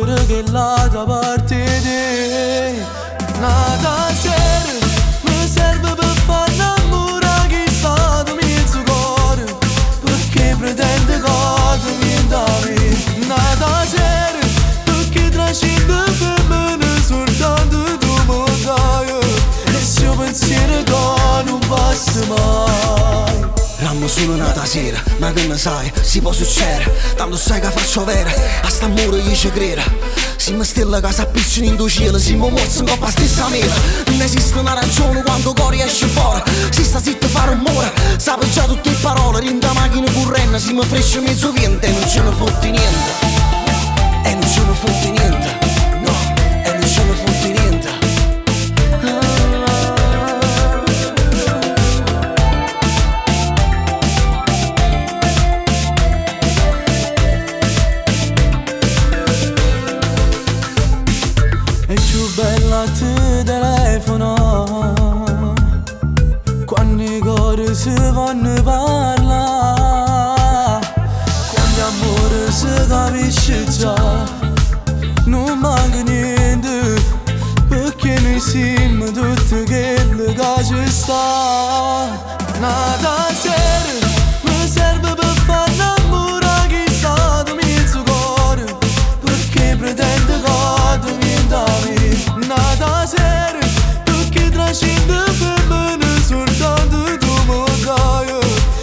pensiero che là da parte te. Nada sera mi serve per far innamorare chi sta da mezzo cuore, perché pretende cose niente a me. Nada sera perché trascende femmine soltanto tu mi dai, e il suo pensiero che non passa mai. Rammo solo nata sera, ma che ne sai, si può succedere, tanto sai che faccio vera, a sta muro io ci credo. Siamo stelle che si appicciano in tuo cielo, siamo morsi in coppa stessa mela. Non esiste una ragione quando cori esce fuori, si sta zitto a fare rumore, sape già tutte le parole, rinda macchina corrente, siamo fresci mezzo vento e non ce ne fotti niente. E non ce ne fotti niente, no, e non ce ne fotti niente. È più bella te telefono quando i cuori si vanno parlare, quando amore si capisce già, non manca niente, perché noi siamo tutti quelli che ci sta. Nada sera mi serve per far innamorare chi sta da mezzo cuore, perché pretende cose niente a me. Nada sera perché trascende femmine soltanto tu mi dai,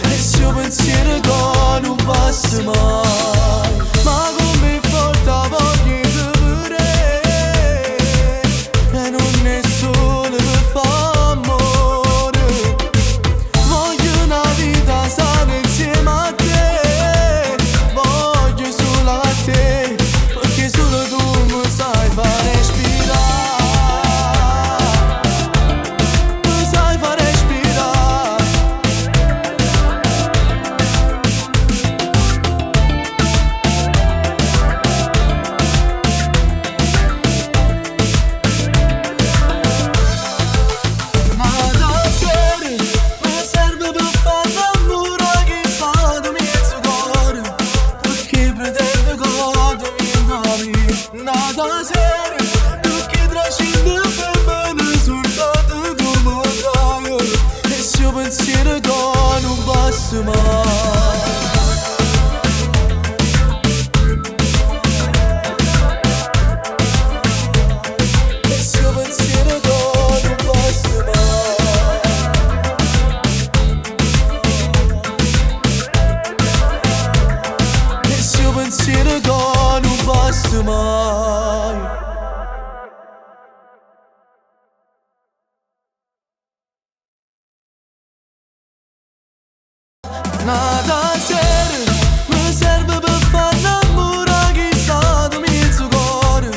e il suo pensiero che non passa mai. Ma come forte voglio te vedere, e non è solo per fare amore, voglio una vita sana insieme a te, voglio solo a te, perché solo tu mi sai fare respirare, mi sai fare respirare. Nada sera mi serve per far innamorare chi sta da mezzo cuore, perché pretende cose niente a me. Nada sera perché trascende femmine soltanto tu mi dai, e il suo pensiero che non passa mai. E il suo pensiero che non passa mai. E il suo pensiero che non passa mai. Nada sera mi serve per far innamorare chi sta da mezzo cuore,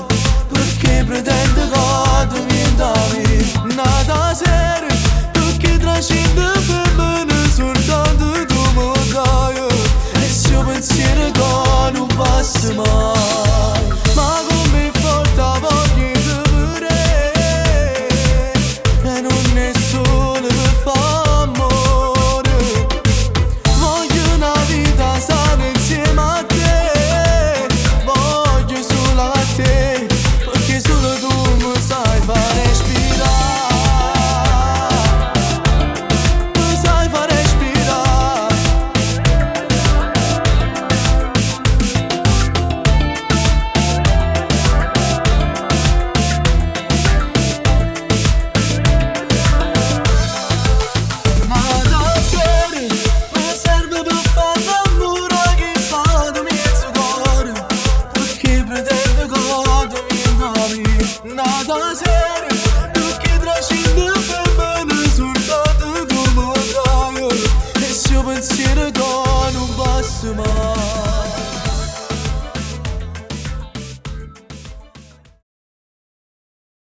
perché pretende cose niente a me. Nada sera perché trascende femmine soltanto tu mi dai, e il suo pensiero che non passa mai. Ma come forte voglio te vedere, e non è solo per fare amore, voglio una vita sana insieme a te, voglio solo a te, perché solo tu mi sai fare respirare, mi sai fare respirare. Nada sera mi serve per far innamorare chi sta da mezzo cuore, perché pretende cose niente a me. Nada sera perché trascende femmine soltanto tu mi dai, e il suo pensiero che non passa mai.